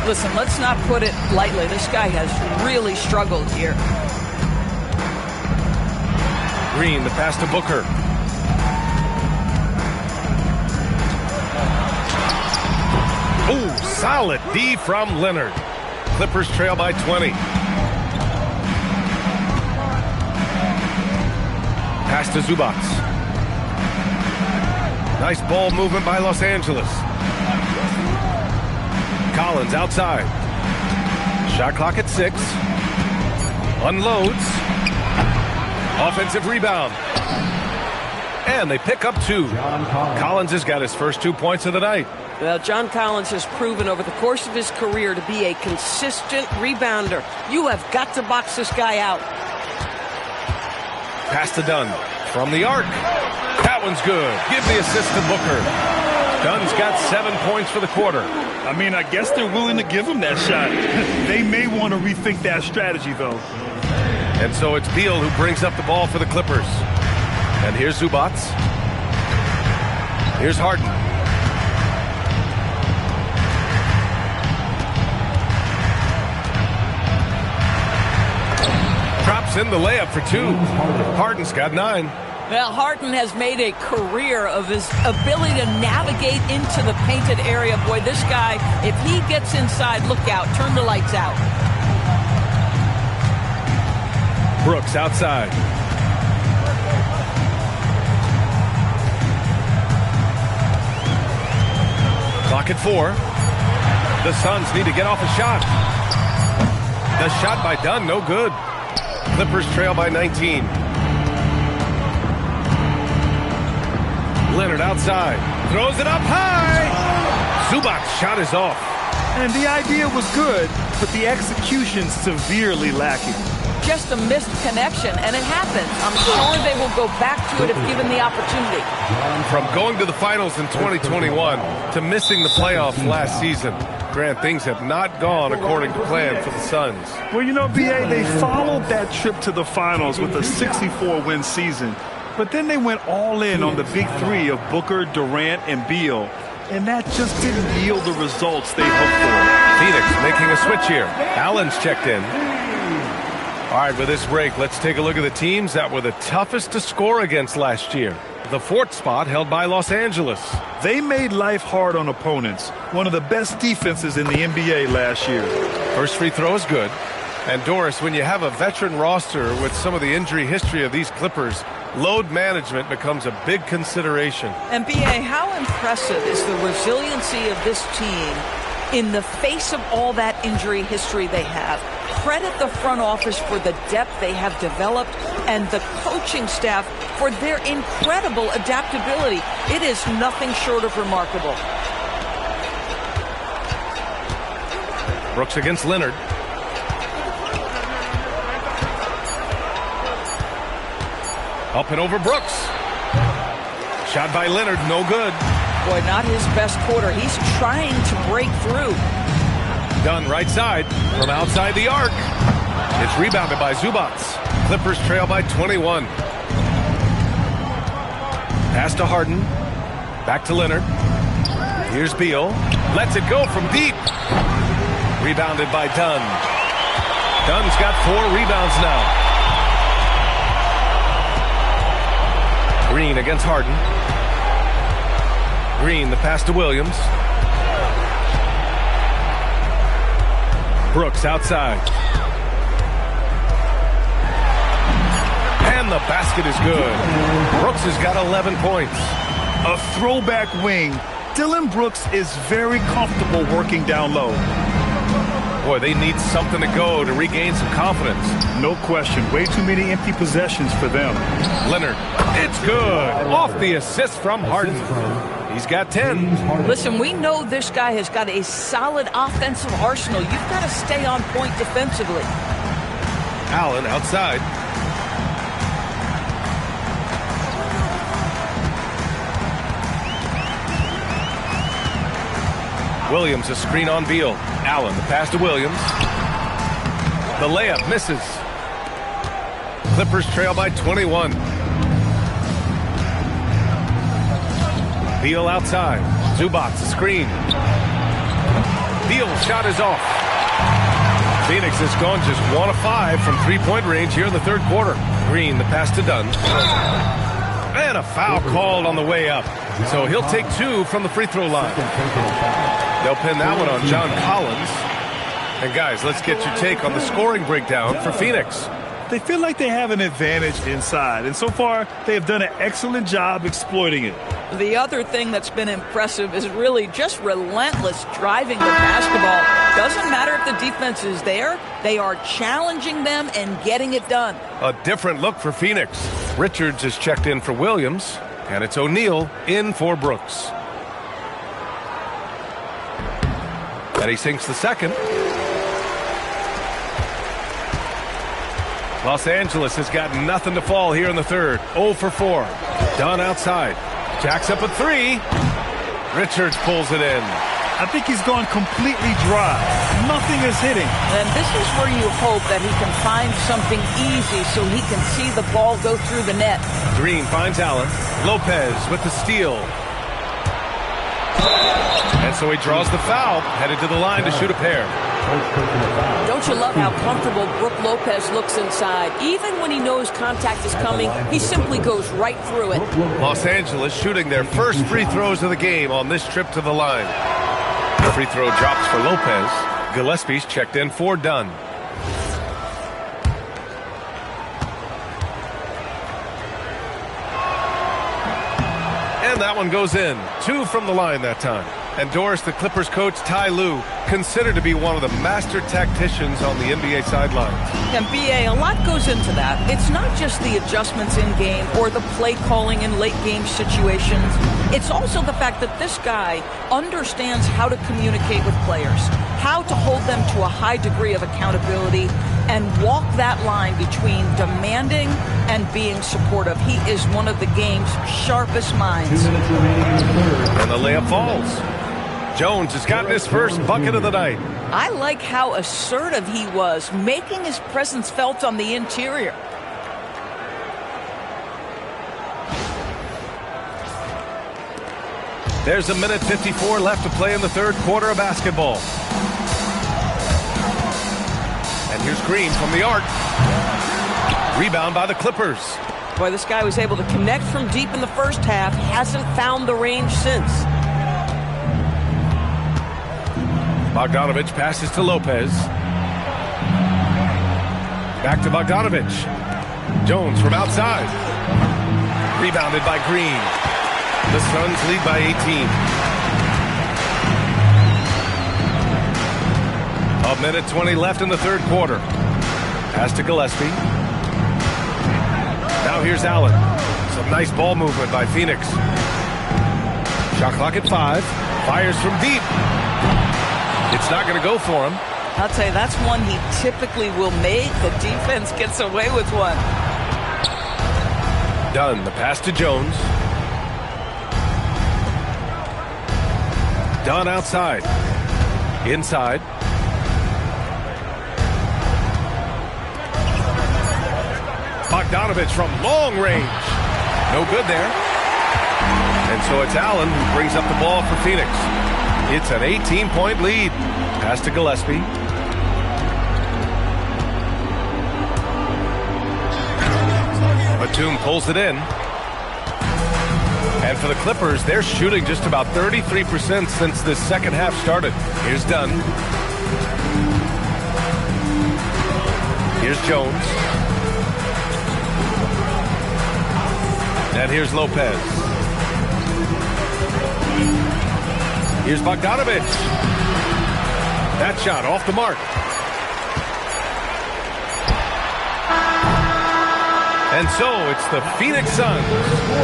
S3: Listen, let's not put it lightly. This guy has really struggled here.
S1: Green, the pass to Booker. Ooh, solid D from Leonard. Clippers trail by 20. Pass to Zubats. Nice ball movement by Los Angeles. Collins outside. Shot clock at 6. Unloads. Offensive rebound. And they pick up 2. Collins has got his first 2 points of the night.
S7: Well, John Collins has proven over the course of his career to be a consistent rebounder. You have got to box this guy out.
S1: Pass to Dunn. From the arc. That one's good. Give the assist to Booker. Dunn's got 7 points for the quarter.
S4: I mean, I guess they're willing to give him that shot. They may want to rethink that strategy, though.
S1: And so it's Beal who brings up the ball for the Clippers. And here's Zubats. Here's Harden. Drops in the layup for 2. Harden's got 9.
S3: Well, Harden has made a career of his ability to navigate into the painted area. Boy, this guy, if he gets inside, look out, turn the lights out.
S1: Brooks outside. Clock at 4. The Suns need to get off a shot. The shot by Dunn, no good. Clippers trail by 19. Leonard outside. Throws it up high. Zubac's shot is off.
S4: And the idea was good, but the execution severely lacking.
S3: Just a missed connection, and it happens. I'm sure they will go back to it if given the opportunity.
S1: From going to the finals in 2021 to missing the playoffs last season, Grant, things have not gone according to plan for the Suns.
S4: Well, you know, B.A., they followed that trip to the finals with a 64-win season, but then they went all in on the big three of Booker, Durant, and Beal, and that just didn't yield the results they hoped for.
S1: Phoenix making a switch here. Allen's checked in. All right, with this break, let's take a look at the teams that were the toughest to score against last year. The 4th spot held by Los Angeles.
S4: They made life hard on opponents. One of the best defenses in the NBA last year.
S1: First free throw is good. And Doris, when you have a veteran roster with some of the injury history of these Clippers, load management becomes a big consideration.
S3: And B.A., how impressive is the resiliency of this team in the face of all that injury history they have? Credit the front office for the depth they have developed and the coaching staff for their incredible adaptability. It is nothing short of remarkable.
S1: Brooks against Leonard. Up and over Brooks. Shot by Leonard, no good.
S3: Boy, not his best quarter. He's trying to break through.
S1: Dunn right side from outside the arc. It's rebounded by Zubats. Clippers trail by 21. Pass to Harden. Back to Leonard. Here's Beal. Lets it go from deep. Rebounded by Dunn. Dunn's got 4 rebounds now. Green against Harden. Green, the pass to Williams. Brooks outside. And the basket is good. Brooks has got 11 points.
S4: A throwback wing. Dillon Brooks is very comfortable working down low.
S1: Boy, they need something to go to regain some confidence.
S4: No question. Way too many empty possessions for them.
S1: Leonard, it's good. Off the assist from Harden. He's got 10.
S3: Listen, we know this guy has got a solid offensive arsenal. You've got to stay on point defensively.
S1: Allen outside. Williams, a screen on Beal. Allen, the pass to Williams. The layup misses. Clippers trail by 21. Beal outside. Zubats, a screen. Beal's shot is off. Phoenix has gone just 1 of 5 from three-point range here in the 3rd quarter. Green, the pass to Dunn. And a foul called on the way up. So he'll take 2 from the free throw line. They'll pin that one on John Collins. And guys, let's get your take on the scoring breakdown for Phoenix.
S4: They feel like they have an advantage inside, and so far they have done an excellent job exploiting it.
S3: The other thing that's been impressive is really just relentless driving the basketball. Doesn't matter if the defense is there, they are challenging them and getting it done.
S1: A different look for Phoenix. Richards is checked in for Williams, and it's O'Neal in for Brooks. And he sinks the second. Los Angeles has got nothing to fall here in the 3rd. 0 for 4. Dunn outside. Jacks up a 3. Richards pulls it in.
S4: I think he's gone completely dry. Nothing is hitting.
S3: And this is where you hope that he can find something easy so he can see the ball go through the net.
S1: Green finds Allen. Lopez with the steal. And so he draws the foul, headed to the line to shoot a pair.
S7: Don't you love how comfortable Brook Lopez looks inside? Even when he knows contact is coming, he simply goes right through it.
S1: Los Angeles shooting their first free throws of the game on this trip to the line. The free throw drops for Lopez. Gillespie's checked in for Dunn. And that one goes in. 2 from the line that time. And Doris, the Clippers coach, Ty Lue, considered to be one of the master tacticians on the NBA sidelines.
S3: And BA, a lot goes into that. It's not just the adjustments in game or the play calling in late game situations. It's also the fact that this guy understands how to communicate with players, how to hold them to a high degree of accountability, and walk that line between demanding and being supportive. He is one of the game's sharpest minds.
S1: And the layup falls. Jones has gotten his first bucket of the night.
S3: I like how assertive he was, making his presence felt on the interior.
S1: There's a minute 54 left to play in the third quarter of basketball. And here's Green from the arc. Rebound by the Clippers.
S7: Boy, this guy was able to connect from deep in the first half. Hasn't found the range since.
S1: Bogdanovich passes to Lopez. Back to Bogdanovich. Jones from outside. Rebounded by Green. The Suns lead by 18. A minute 20 left in the third quarter. Pass to Gillespie. Now here's Allen. Some nice ball movement by Phoenix. Shot clock at 5. Fires from deep. It's not going to go for him.
S3: I'll tell you, that's one he typically will make. The defense gets away with one.
S1: Dunn, the pass to Jones. Dunn outside. Inside. Bogdanovich from long range. No good there. And so it's Allen who brings up the ball for Phoenix. It's an 18-point lead. Pass to Gillespie. Batum pulls it in. And for the Clippers, they're shooting just about 33% since this second half started. Here's Dunn. Here's Jones. And here's Lopez. Here's Bogdanovich. That shot off the mark. And so it's the Phoenix Suns,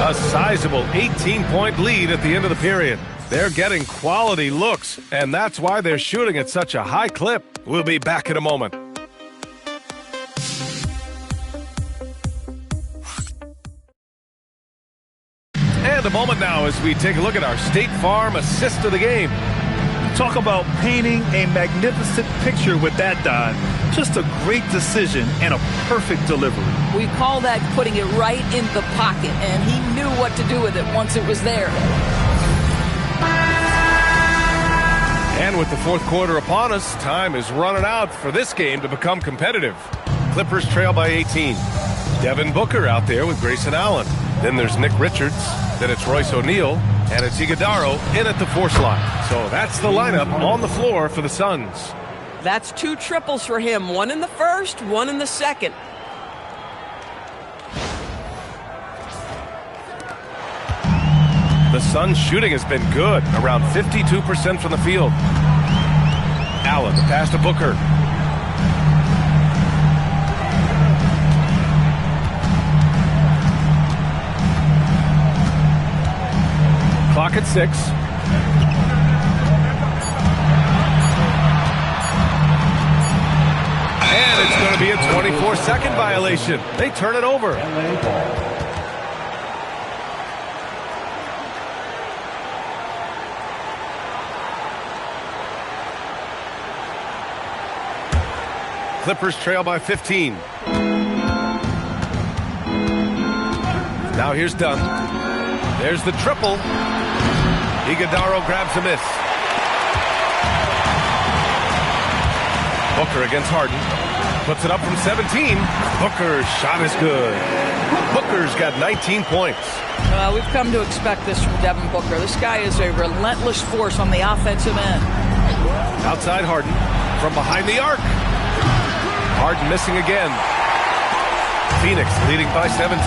S1: a sizable 18-point lead at the end of the period. They're getting quality looks, and that's why they're shooting at such a high clip. We'll be back in a moment. And a moment now as we take a look at our State Farm assist of the game.
S4: Talk about painting a magnificent picture with that dive. Just a great decision and a perfect delivery.
S3: We call that putting it right in the pocket, and he knew what to do with it once it was there.
S1: And with the fourth quarter upon us, time is running out for this game to become competitive. Clippers trail by 18. Devin Booker out there with Grayson Allen. Then there's Nick Richards. Then it's Royce O'Neal. And it's Iguodaro in at the 4 slot. So that's the lineup on the floor for the Suns.
S7: That's 2 triples for him. 1 in the first, 1 in the second.
S1: The Suns' shooting has been good, around 52% from the field. Allen, the pass to Booker. Clock at 6. And it's going to be a 24-second violation. They turn it over. Clippers trail by 15. Now here's Dunn. There's the triple. Iguodala grabs a miss. Booker against Harden. Puts it up from 17. Booker's shot is good. Booker's got 19 points.
S3: We've come to expect this from Devin Booker. This guy is a relentless force on the offensive end.
S1: Outside Harden. From behind the arc. Harden missing again. Phoenix leading by 17.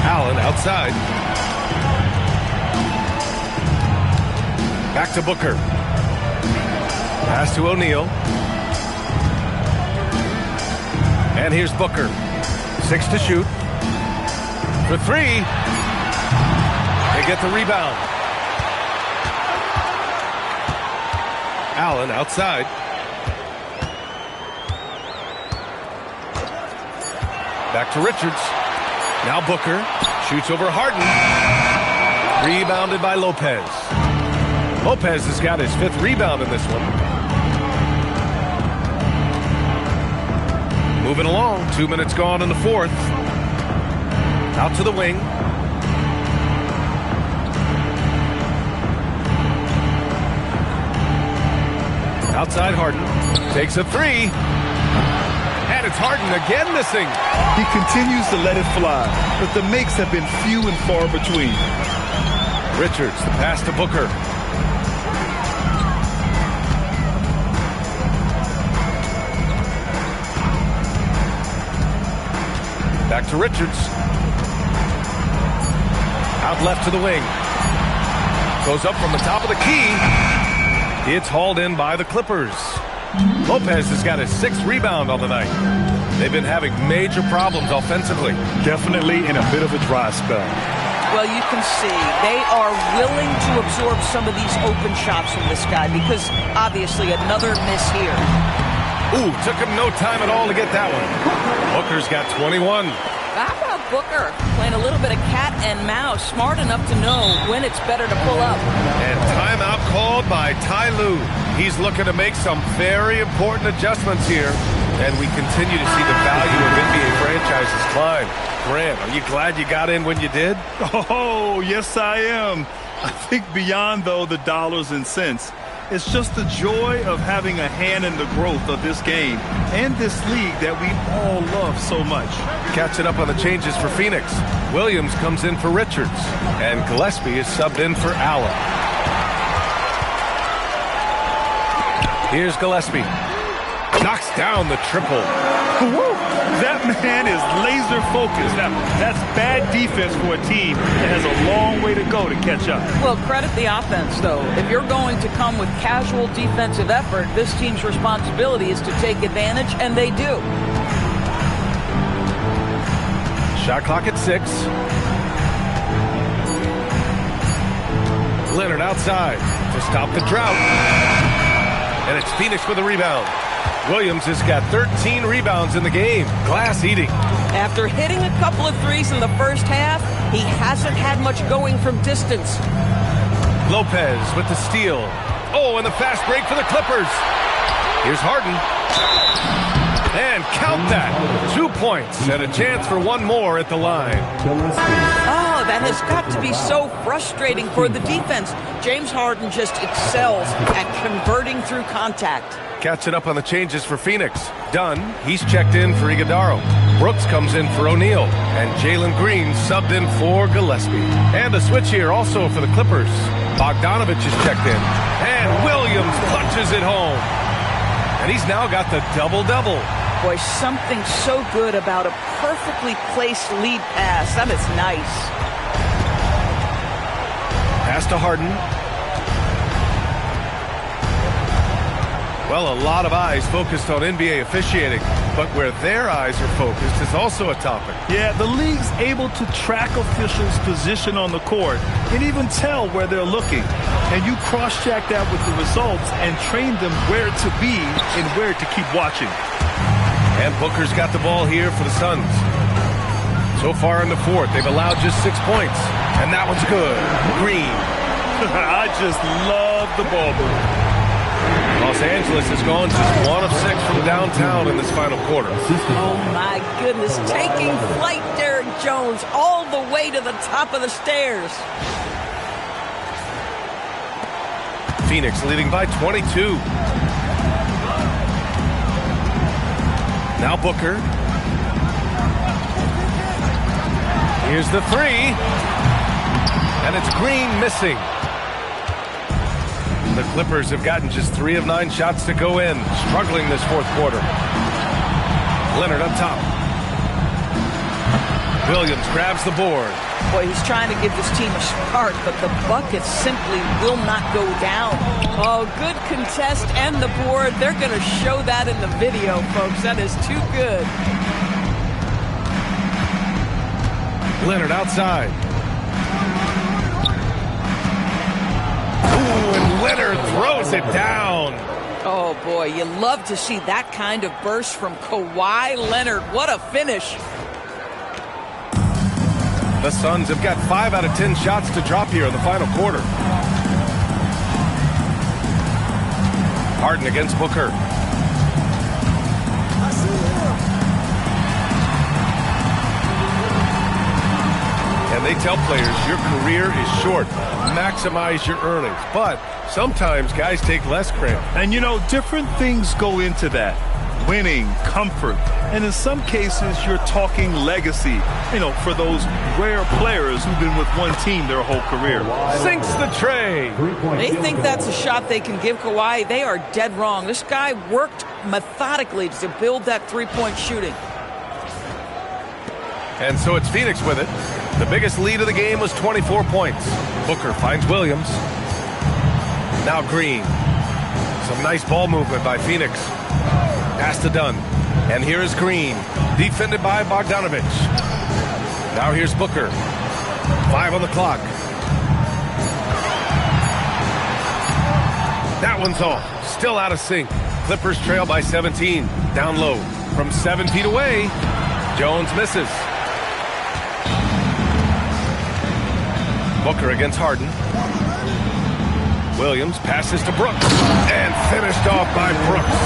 S1: Allen outside. Back to Booker. Pass to O'Neal. And here's Booker. 6 to shoot. For 3. They get the rebound. Allen outside. Back to Richards. Now Booker shoots over Harden. Rebounded by Lopez. Lopez has got his 5th rebound in this one. Moving along. 2 minutes gone in the 4th. Out to the wing. Outside Harden. Takes a 3. And it's Harden again missing.
S4: He continues to let it fly, but the makes have been few and far between.
S1: Richards, the pass to Booker. Back to Richards. Out left to the wing. Goes up from the top of the key. It's hauled in by the Clippers. Lopez has got his 6th rebound on the night. They've been having major problems offensively.
S4: Definitely in a bit of a dry spell.
S3: Well, you can see they are willing to absorb some of these open shots from this guy because obviously another miss here.
S1: Ooh, took him no time at all to get that one. Booker's got 21.
S3: How about Booker playing a little bit of cat and mouse, smart enough to know when it's better to pull up.
S1: And timeout called by Ty Lue. He's looking to make some very important adjustments here. And we continue to see the value of NBA franchises climb. Grant, are you glad you got in when you did?
S4: Oh, yes, I am. I think beyond, though, the dollars and cents, it's just the joy of having a hand in the growth of this game and this league that we all love so much.
S1: Catching up on the changes for Phoenix. Williams comes in for Richards. And Gillespie is subbed in for Allen. Here's Gillespie. Knocks down the triple.
S4: Woo! That man is laser focused. Now, that's bad defense for a team that has a long way to go to catch up.
S3: Well, credit the offense, though. If you're going to come with casual defensive effort, this team's responsibility is to take advantage, and they do.
S1: Shot clock at 6. Leonard outside to stop the drought. And it's Phoenix with a rebound. Williams has got 13 rebounds in the game. Glass eating.
S7: After hitting a couple of threes in the first half, he hasn't had much going from distance.
S1: Lopez with the steal. Oh, and the fast break for the Clippers. Here's Harden. And count that. 2 points and a chance for one more at the line.
S7: Oh, that has got to be so frustrating for the defense. James Harden just excels at converting through contact.
S1: Catching up on the changes for Phoenix. Dunn, he's checked in for Iguodala. Brooks comes in for O'Neal. And Jalen Green subbed in for Gillespie. And a switch here also for the Clippers. Bogdanovich is checked in. And Williams punches it home. And he's now got the double-double.
S3: Boy, something so good about a perfectly placed lead pass. That is nice.
S1: Pass to Harden. Well, a lot of eyes focused on NBA officiating, but where their eyes are focused is also a topic.
S4: Yeah, the league's able to track officials' position on the court and even tell where they're looking. And you cross-check that with the results and train them where to be and where to keep watching.
S1: And Booker's got the ball here for the Suns. So far in the 4th, they've allowed just 6 points. And that one's good. Green.
S4: I just love the ball move.
S1: Los Angeles has gone just 1 of 6 from downtown in this final quarter.
S7: Oh, my goodness. Taking flight, Derek Jones, all the way to the top of the stairs.
S1: Phoenix leading by 22. Now Booker. Here's the 3. And it's Green missing. The Clippers have gotten just 3 of 9 shots to go in, struggling this fourth quarter. Leonard up top. Williams grabs the board.
S3: Boy, he's trying to give this team a spark, but the bucket simply will not go down.
S7: Oh, good contest and the board. They're going to show that in the video, folks. That is too good.
S1: Leonard outside. Ooh, and Leonard throws it down.
S3: Oh, boy, you love to see that kind of burst from Kawhi Leonard. What a finish.
S1: The Suns have got 5 out of 10 shots to drop here in the final quarter. Harden against Booker. And they tell players your career is short. Maximize your earnings. But sometimes guys take less credit.
S4: And, you know, different things go into that. Winning, comfort, and in some cases, you're talking legacy, you know, for those rare players who've been with one team their whole career.
S1: Sinks the tray.
S3: They think that's a shot they can give Kawhi. They are dead wrong. This guy worked methodically to build that three-point shooting.
S1: And so it's Phoenix with it. The biggest lead of the game was 24 points. Booker finds Williams. Now Green. Some nice ball movement by Phoenix. Pass to Dunn. And here is Green. Defended by Bogdanovich. Now here's Booker. 5 on the clock. That one's off. Still out of sync. Clippers trail by 17. Down low. From 7 feet away. Jones misses. Booker against Harden. Williams passes to Brooks. And finished off by Brooks.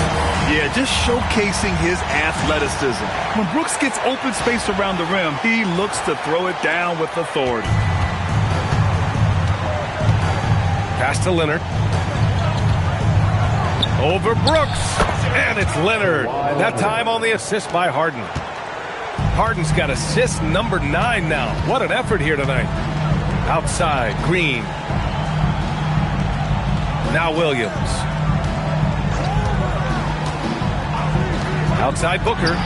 S4: Yeah, just showcasing his athleticism. When Brooks gets open space around the rim, he looks to throw it down with authority.
S1: Pass to Leonard. Over Brooks. And it's Leonard. That time on the assist by Harden. Harden's got assist number 9 now. What an effort here tonight. Outside, Green. Now Williams. Outside Booker.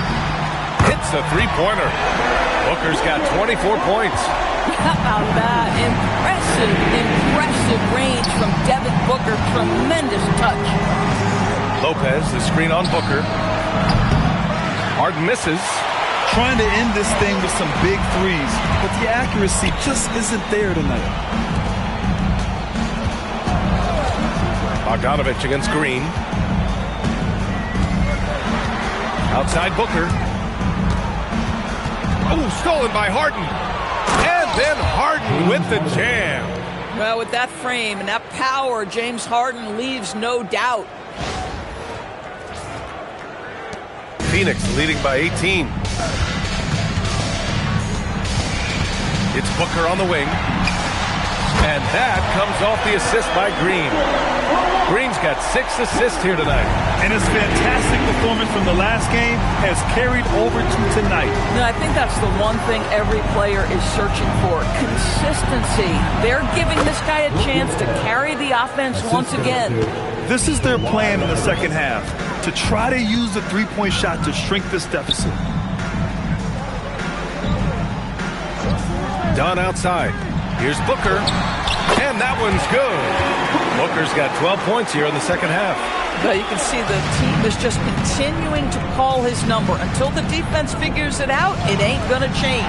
S1: Hits a three-pointer. Booker's got 24 points.
S3: How about that? Impressive range from Devin Booker. Tremendous touch.
S1: Lopez, the screen on Booker. Harden misses.
S4: Trying to end this thing with some big threes, but the accuracy just isn't there tonight.
S1: Bogdanovich against Green. Outside Booker. Oh, stolen by Harden. And then Harden with the jam.
S3: Well, with that frame and that power, James Harden leaves no doubt.
S1: Phoenix leading by 18. It's Booker on the wing. And that comes off the assist by Green. Green's got 6 assists here tonight.
S4: And his fantastic performance from the last game has carried over to tonight.
S3: No, I think that's the one thing every player is searching for. Consistency. They're giving this guy a chance to carry the offense once again.
S4: This is their plan in the second half, to try to use the three-point shot to shrink this deficit.
S1: Dunn outside. Here's Booker. And that one's good. Booker's got 12 points here in the second half.
S3: But you can see the team is just continuing to call his number. Until the defense figures it out, it ain't going to change.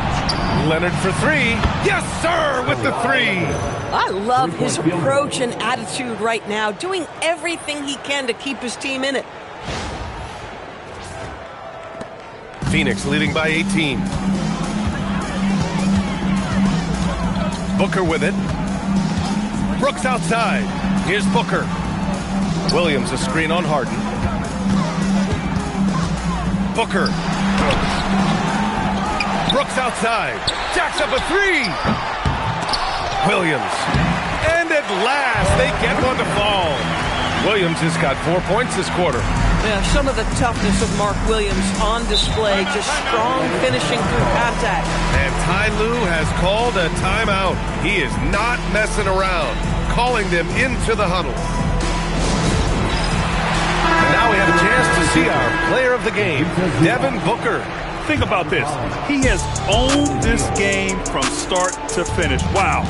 S1: Leonard for 3. Yes, sir, with the 3.
S7: I love his approach and attitude right now, doing everything he can to keep his team in it.
S1: Phoenix leading by 18. Booker with it. Brooks outside. Here's Booker. Williams a screen on Harden. Booker. Brooks outside. Jacks up a three. Williams. And at last, they get one to fall. Williams has got 4 points this quarter.
S7: Yeah, some of the toughness of Mark Williams on display. Just strong finishing through contact.
S1: And Ty Lue has called a timeout. He is not messing around. Calling them into the huddle. And now we have a chance to see our player of the game, Devin Booker.
S4: Think about this. He has owned this game from start to finish. Wow,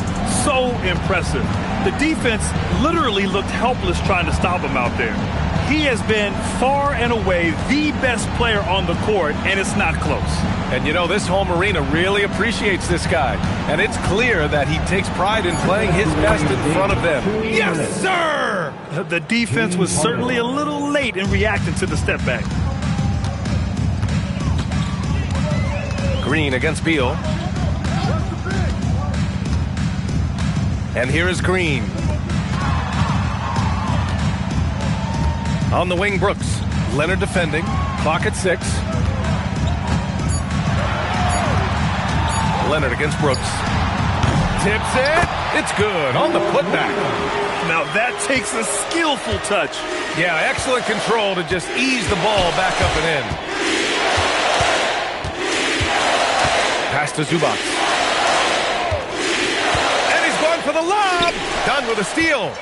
S4: so impressive. The defense literally looked helpless trying to stop him out there. He has been far and away the best player on the court, and it's not close.
S1: And you know, this home arena really appreciates this guy. And it's clear that he takes pride in playing his best in front of them. Yes, sir!
S4: The defense was certainly a little late in reacting to the step back.
S1: Green against Beal. And here is Green. On the wing, Brooks. Leonard defending. Clock at 6. Leonard against Brooks. Tips it. It's good on the putback.
S4: Now that takes a skillful touch.
S1: Yeah, excellent control to just ease the ball back up and in. Pass to Zubac. And he's going for the lob. Done with a steal.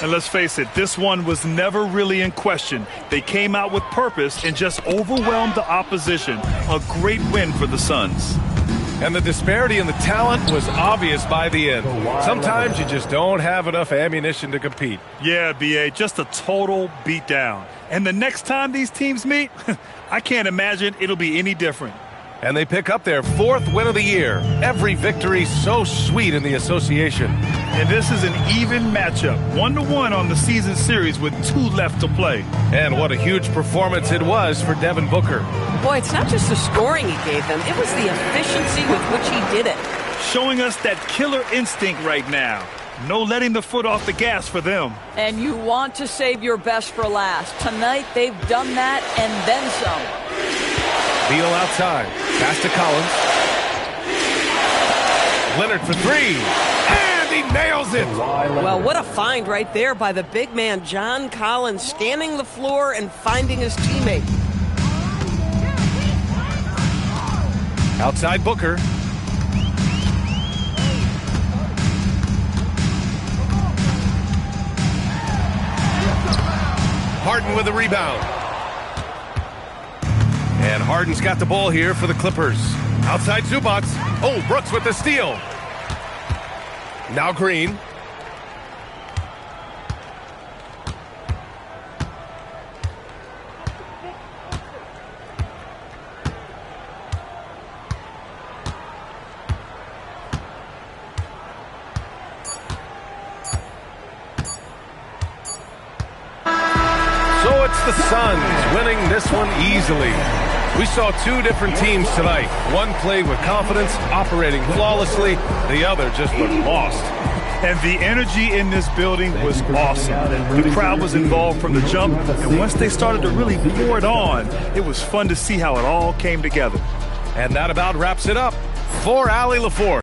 S4: And let's face it, this one was never really in question. They came out with purpose and just overwhelmed the opposition. A great win for the Suns.
S1: And the disparity in the talent was obvious by the end. Sometimes you just don't have enough ammunition to compete.
S4: Yeah, B.A., just a total beatdown. And the next time these teams meet, I can't imagine it'll be any different.
S1: And they pick up their 4th win of the year. Every victory so sweet in the association.
S4: And this is an even matchup. 1-1 on the season series with 2 left to play.
S1: And what a huge performance it was for Devin Booker.
S7: Boy, it's not just the scoring he gave them. It was the efficiency with which he did it.
S4: Showing us that killer instinct right now. No letting the foot off the gas for them.
S3: And you want to save your best for last. Tonight, they've done that and then some.
S1: Beal outside. Pass to Collins. Leonard for 3. And he nails it.
S7: Well, what a find right there by the big man, John Collins, scanning the floor and finding his teammate.
S1: Outside Booker. Harden with the rebound. And Harden's got the ball here for the Clippers. Outside Zubac. Oh, Brooks with the steal. Now Green. So it's the Suns winning this one easily. We saw 2 different teams tonight. One played with confidence, operating flawlessly. The other just looked lost.
S4: And the energy in this building was awesome. The crowd was involved from the jump, and once they started to really pour it on, it was fun to see how it all came together.
S1: And that about wraps it up. For Allie LaForce.